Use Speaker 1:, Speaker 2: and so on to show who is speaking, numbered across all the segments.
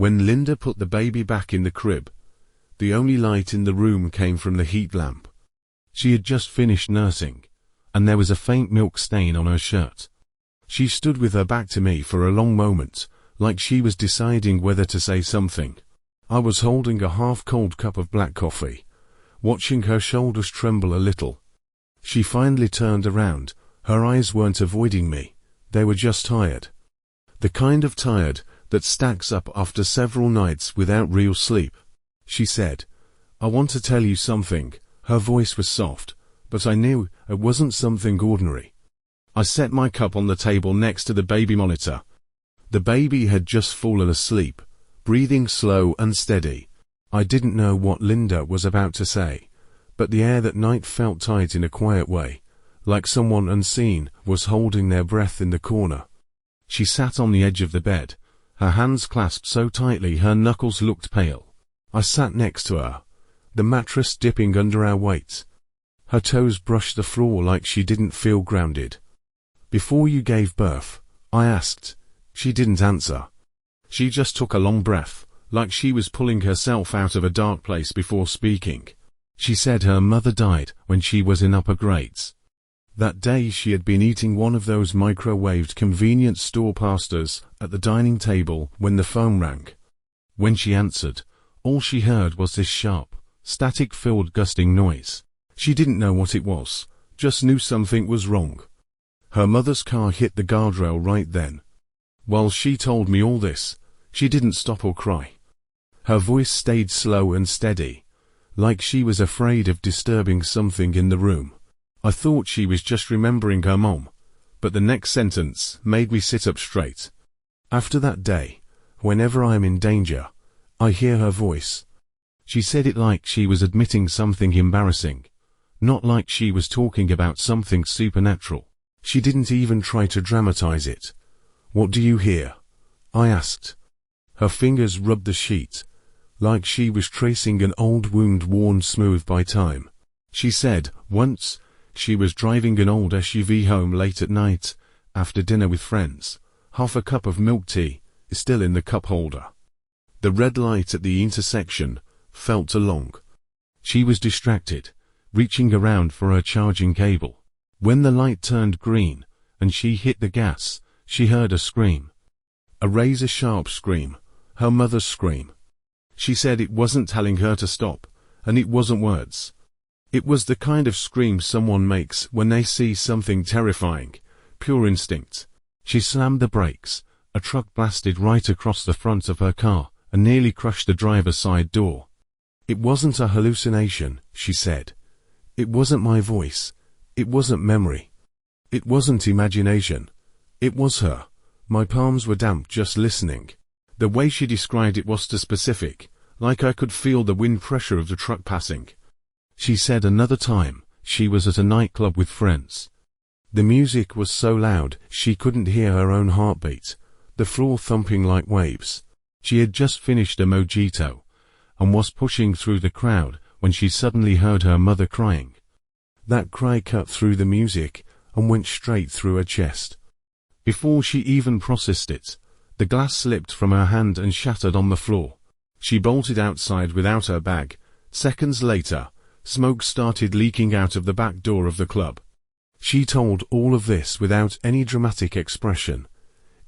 Speaker 1: When Linda put the baby back in the crib, the only light in the room came from the heat lamp. She had just finished nursing, and there was a faint milk stain on her shirt. She stood with her back to me for a long moment, like she was deciding whether to say something. I was holding a half-cold cup of black coffee, watching her shoulders tremble a little. She finally turned around. Her eyes weren't avoiding me, they were just tired. The kind of tired that stacks up after several nights without real sleep. She said, "I want to tell you something." Her voice was soft, but I knew it wasn't something ordinary. I set my cup on the table next to the baby monitor. The baby had just fallen asleep, breathing slow and steady. I didn't know what Linda was about to say, but the air that night felt tight in a quiet way, like someone unseen was holding their breath in the corner. She sat on the edge of the bed, her hands clasped so tightly her knuckles looked pale. I sat next to her, the mattress dipping under our weight. Her toes brushed the floor like she didn't feel grounded. "Before you gave birth?" I asked. She didn't answer. She just took a long breath, like she was pulling herself out of a dark place before speaking. She said her mother died when she was in upper grades. That day she had been eating one of those microwaved convenience store pastas at the dining table when the phone rang. When she answered, all she heard was this sharp, static-filled gusting noise. She didn't know what it was, just knew something was wrong. Her mother's car hit the guardrail right then. While she told me all this, she didn't stop or cry. Her voice stayed slow and steady, like she was afraid of disturbing something in the room. I thought she was just remembering her mom, but the next sentence made me sit up straight. After that day, whenever I am in danger, I hear her voice. She said it like she was admitting something embarrassing, not like she was talking about something supernatural. She didn't even try to dramatize it. "What do you hear?" I asked. Her fingers rubbed the sheet, like she was tracing an old wound worn smooth by time. She said, once, she was driving an old SUV home late at night, after dinner with friends. Half a cup of milk tea is still in the cup holder. The red light at the intersection felt too long. She was distracted, reaching around for her charging cable. When the light turned green, and she hit the gas, she heard a scream. A razor-sharp scream, her mother's scream. She said it wasn't telling her to stop, and it wasn't words. It was the kind of scream someone makes when they see something terrifying, pure instinct. She slammed the brakes. A truck blasted right across the front of her car and nearly crushed the driver's side door. "It wasn't a hallucination," she said. "It wasn't my voice. It wasn't memory. It wasn't imagination. It was her." My palms were damp just listening. The way she described it was too specific, like I could feel the wind pressure of the truck passing. She said another time, she was at a nightclub with friends. The music was so loud she couldn't hear her own heartbeat, the floor thumping like waves. She had just finished a mojito, and was pushing through the crowd when she suddenly heard her mother crying. That cry cut through the music and went straight through her chest. Before she even processed it, the glass slipped from her hand and shattered on the floor. She bolted outside without her bag. Seconds later, smoke started leaking out of the back door of the club. She told all of this without any dramatic expression,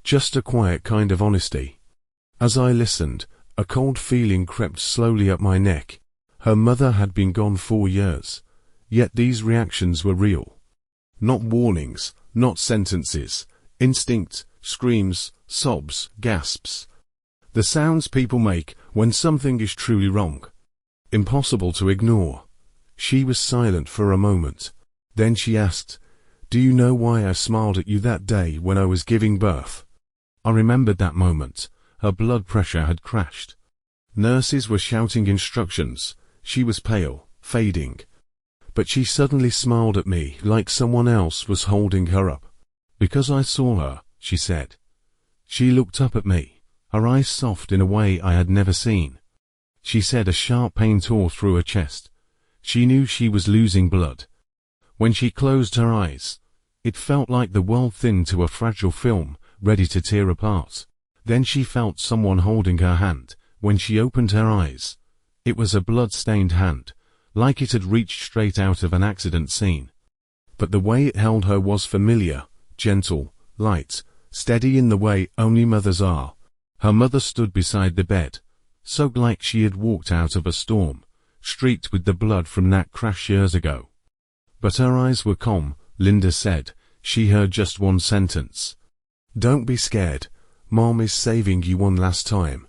Speaker 1: just a quiet kind of honesty. As I listened, a cold feeling crept slowly up my neck. Her mother had been gone 4 years, yet these reactions were real. Not warnings, not sentences, instinct, screams, sobs, gasps. The sounds people make when something is truly wrong. Impossible to ignore. She was silent for a moment. Then she asked, "Do you know why I smiled at you that day when I was giving birth?" I remembered that moment. Her blood pressure had crashed. Nurses were shouting instructions. She was pale, fading. But she suddenly smiled at me like someone else was holding her up. "Because I saw her," she said. She looked up at me, her eyes soft in a way I had never seen. She said a sharp pain tore through her chest. She knew she was losing blood. When she closed her eyes, it felt like the world thinned to a fragile film, ready to tear apart. Then she felt someone holding her hand. When she opened her eyes, it was a blood-stained hand, like it had reached straight out of an accident scene. But the way it held her was familiar, gentle, light, steady in the way only mothers are. Her mother stood beside the bed, so like she had walked out of a storm, streaked with the blood from that crash years ago. But her eyes were calm. Linda said. She heard just one sentence. "Don't be scared. Mom is saving you one last time."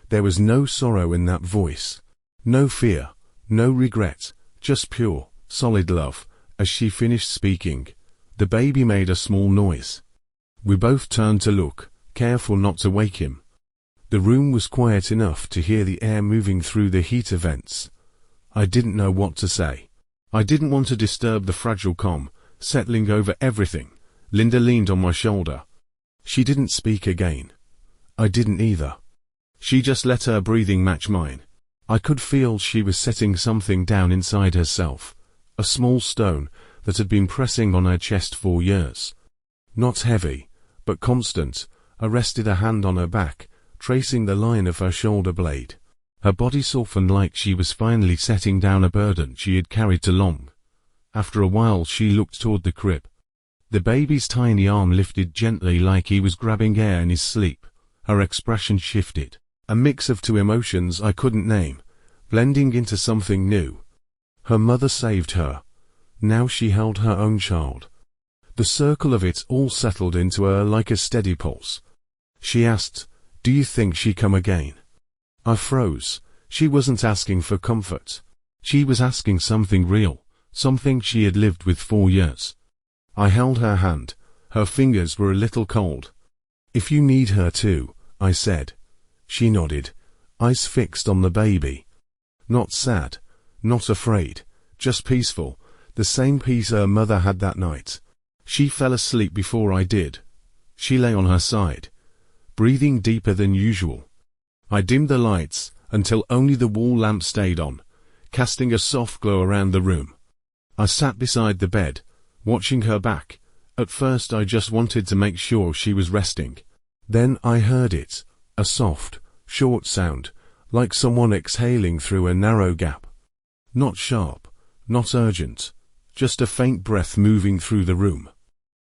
Speaker 1: There was no sorrow in that voice. No fear. No regret. Just pure, solid love. As she finished speaking, the baby made a small noise. We both turned to look, careful not to wake him. The room was quiet enough to hear the air moving through the heater vents. I didn't know what to say. I didn't want to disturb the fragile calm, settling over everything. Linda leaned on my shoulder. She didn't speak again. I didn't either. She just let her breathing match mine. I could feel she was setting something down inside herself, a small stone that had been pressing on her chest for years. Not heavy, but constant. I rested a hand on her back, tracing the line of her shoulder blade. Her body softened like she was finally setting down a burden she had carried too long. After a while she looked toward the crib. The baby's tiny arm lifted gently like he was grabbing air in his sleep. Her expression shifted, a mix of two emotions I couldn't name, blending into something new. Her mother saved her. Now she held her own child. The circle of it all settled into her like a steady pulse. She asked, "Do you think she'd come again?" I froze. She wasn't asking for comfort. She was asking something real, something she had lived with for years. I held her hand. Her fingers were a little cold. "If you need her to," I said. She nodded, eyes fixed on the baby. Not sad, not afraid, just peaceful, the same peace her mother had that night. She fell asleep before I did. She lay on her side, breathing deeper than usual. I dimmed the lights until only the wall lamp stayed on, casting a soft glow around the room. I sat beside the bed, watching her back. At first I just wanted to make sure she was resting. Then I heard it, a soft, short sound, like someone exhaling through a narrow gap. Not sharp, not urgent, just a faint breath moving through the room.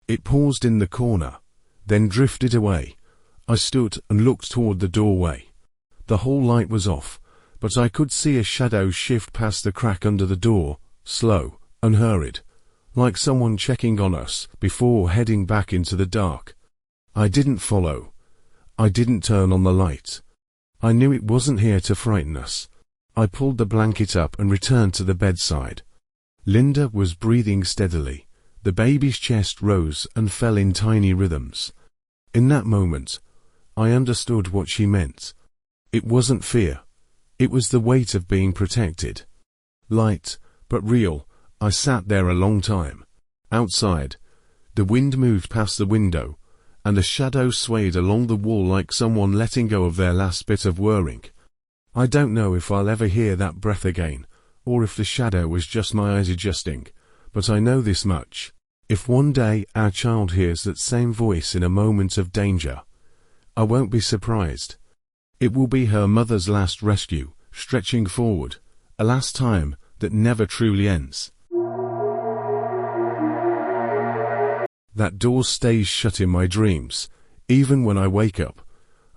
Speaker 1: It paused in the corner, then drifted away. I stood and looked toward the doorway. The whole light was off, but I could see a shadow shift past the crack under the door, slow, unhurried, like someone checking on us before heading back into the dark. I didn't follow. I didn't turn on the light. I knew it wasn't here to frighten us. I pulled the blanket up and returned to the bedside. Linda was breathing steadily. The baby's chest rose and fell in tiny rhythms. In that moment, I understood what she meant. It wasn't fear. It was the weight of being protected. Light, but real. I sat there a long time. Outside, the wind moved past the window, and a shadow swayed along the wall like someone letting go of their last bit of whirring. I don't know if I'll ever hear that breath again, or if the shadow was just my eyes adjusting, but I know this much. If one day our child hears that same voice in a moment of danger, I won't be surprised. It will be her mother's last rescue, stretching forward, a last time that never truly ends. That door stays shut in my dreams. Even when I wake up,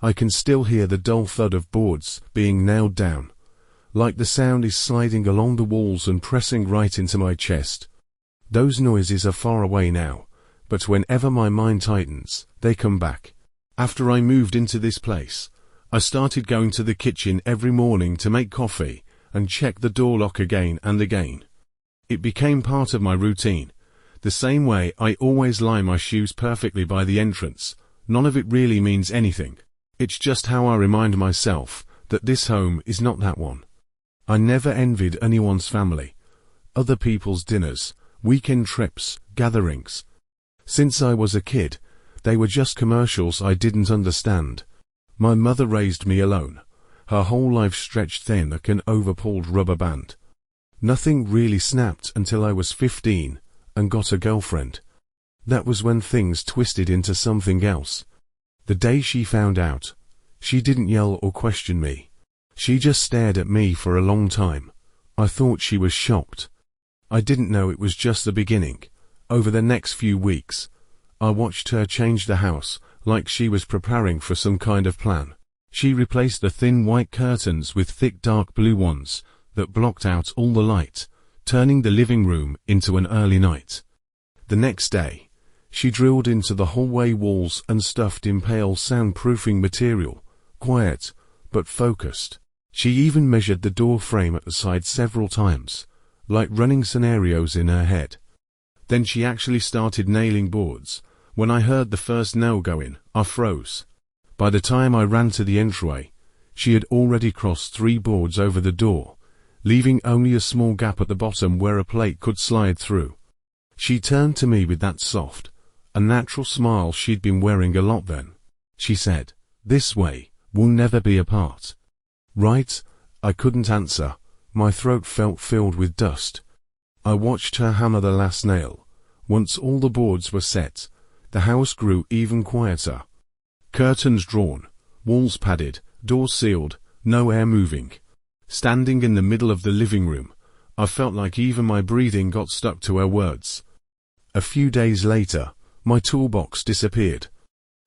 Speaker 1: I can still hear the dull thud of boards being nailed down, like the sound is sliding along the walls and pressing right into my chest. Those noises are far away now, but whenever my mind tightens, they come back. After I moved into this place, I started going to the kitchen every morning to make coffee and check the door lock again and again. It became part of my routine. The same way I always lie my shoes perfectly by the entrance. None of it really means anything. It's just how I remind myself that this home is not that one. I never envied anyone's family, other people's dinners, weekend trips, gatherings. Since I was a kid, they were just commercials I didn't understand. My mother raised me alone. Her whole life stretched thin like an overpulled rubber band. Nothing really snapped until I was 15 and got a girlfriend. That was when things twisted into something else. The day she found out, she didn't yell or question me. She just stared at me for a long time. I thought she was shocked. I didn't know it was just the beginning. Over the next few weeks, I watched her change the house like she was preparing for some kind of plan. She replaced the thin white curtains with thick dark blue ones that blocked out all the light, turning the living room into an early night. The next day, she drilled into the hallway walls and stuffed in pale soundproofing material, quiet but focused. She even measured the door frame at the side several times, like running scenarios in her head. Then she actually started nailing boards. When I heard the first nail go in, I froze. By the time I ran to the entryway, she had already crossed 3 boards over the door, leaving only a small gap at the bottom where a plate could slide through. She turned to me with that soft, unnatural smile she'd been wearing a lot then. She said, "This way, we'll never be apart." Right? I couldn't answer. My throat felt filled with dust. I watched her hammer the last nail. Once all the boards were set, the house grew even quieter. Curtains drawn, walls padded, doors sealed, no air moving. Standing in the middle of the living room, I felt like even my breathing got stuck to her words. A few days later, my toolbox disappeared.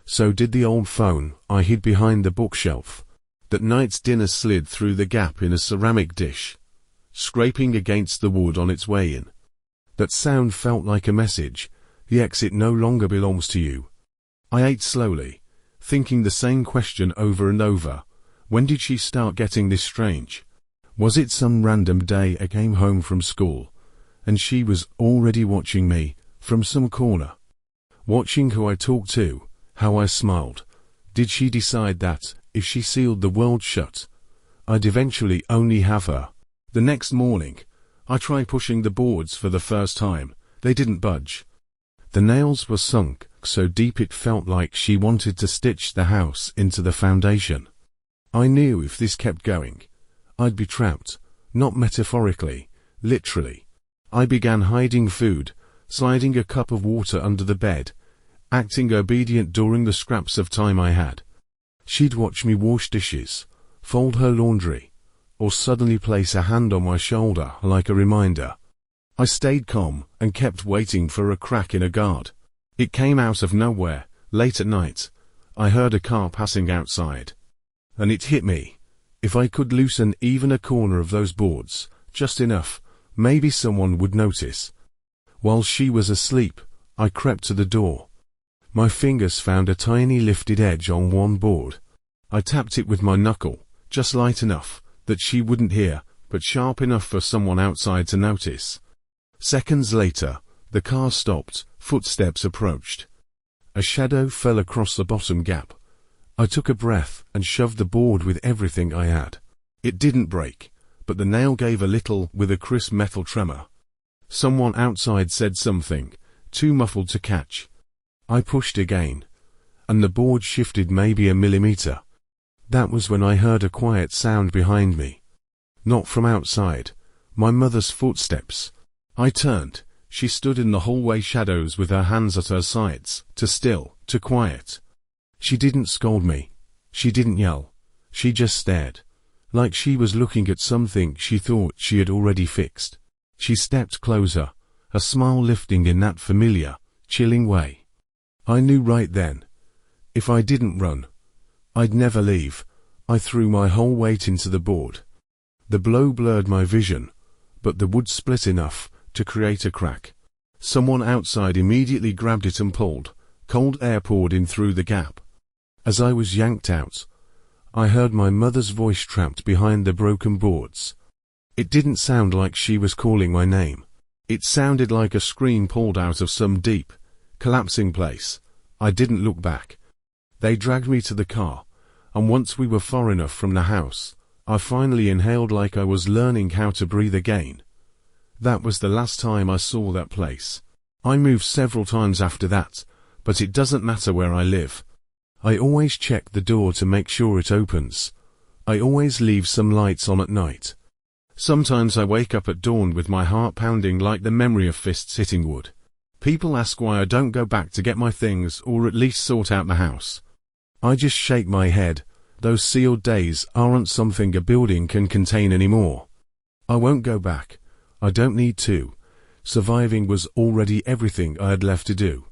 Speaker 1: So did the old phone I hid behind the bookshelf. That night's dinner slid through the gap in a ceramic dish, scraping against the wood on its way in. That sound felt like a message: the exit no longer belongs to you. I ate slowly, thinking the same question over and over. When did she start getting this strange? Was it some random day I came home from school, and she was already watching me from some corner? Watching who I talked to, how I smiled. Did she decide that, if she sealed the world shut, I'd eventually only have her? The next morning, I tried pushing the boards for the first time. They didn't budge. The nails were sunk so deep it felt like she wanted to stitch the house into the foundation. I knew if this kept going, I'd be trapped, not metaphorically, literally. I began hiding food, sliding a cup of water under the bed, acting obedient during the scraps of time I had. She'd watch me wash dishes, fold her laundry, or suddenly place a hand on my shoulder like a reminder. I stayed calm and kept waiting for a crack in a guard. It came out of nowhere. Late at night, I heard a car passing outside. And it hit me. If I could loosen even a corner of those boards, just enough, maybe someone would notice. While she was asleep, I crept to the door. My fingers found a tiny lifted edge on one board. I tapped it with my knuckle, just light enough that she wouldn't hear, but sharp enough for someone outside to notice. Seconds later, the car stopped, footsteps approached. A shadow fell across the bottom gap. I took a breath and shoved the board with everything I had. It didn't break, but the nail gave a little with a crisp metal tremor. Someone outside said something, too muffled to catch. I pushed again, and the board shifted maybe a millimeter. That was when I heard a quiet sound behind me. Not from outside, my mother's footsteps. I turned. She stood in the hallway shadows with her hands at her sides, too still, too quiet. She didn't scold me. She didn't yell. She just stared, like she was looking at something she thought she had already fixed. She stepped closer, a smile lifting in that familiar, chilling way. I knew right then, if I didn't run, I'd never leave. I threw my whole weight into the board. The blow blurred my vision, but the wood split enough to create a crack. Someone outside immediately grabbed it and pulled. Cold air poured in through the gap. As I was yanked out, I heard my mother's voice trapped behind the broken boards. It didn't sound like she was calling my name. It sounded like a scream pulled out of some deep, collapsing place. I didn't look back. They dragged me to the car, and once we were far enough from the house, I finally inhaled like I was learning how to breathe again. That was the last time I saw that place. I moved several times after that, but it doesn't matter where I live. I always check the door to make sure it opens. I always leave some lights on at night. Sometimes I wake up at dawn with my heart pounding like the memory of fists hitting wood. People ask why I don't go back to get my things or at least sort out the house. I just shake my head. Those sealed days aren't something a building can contain anymore. I won't go back. I don't need to. Surviving was already everything I had left to do.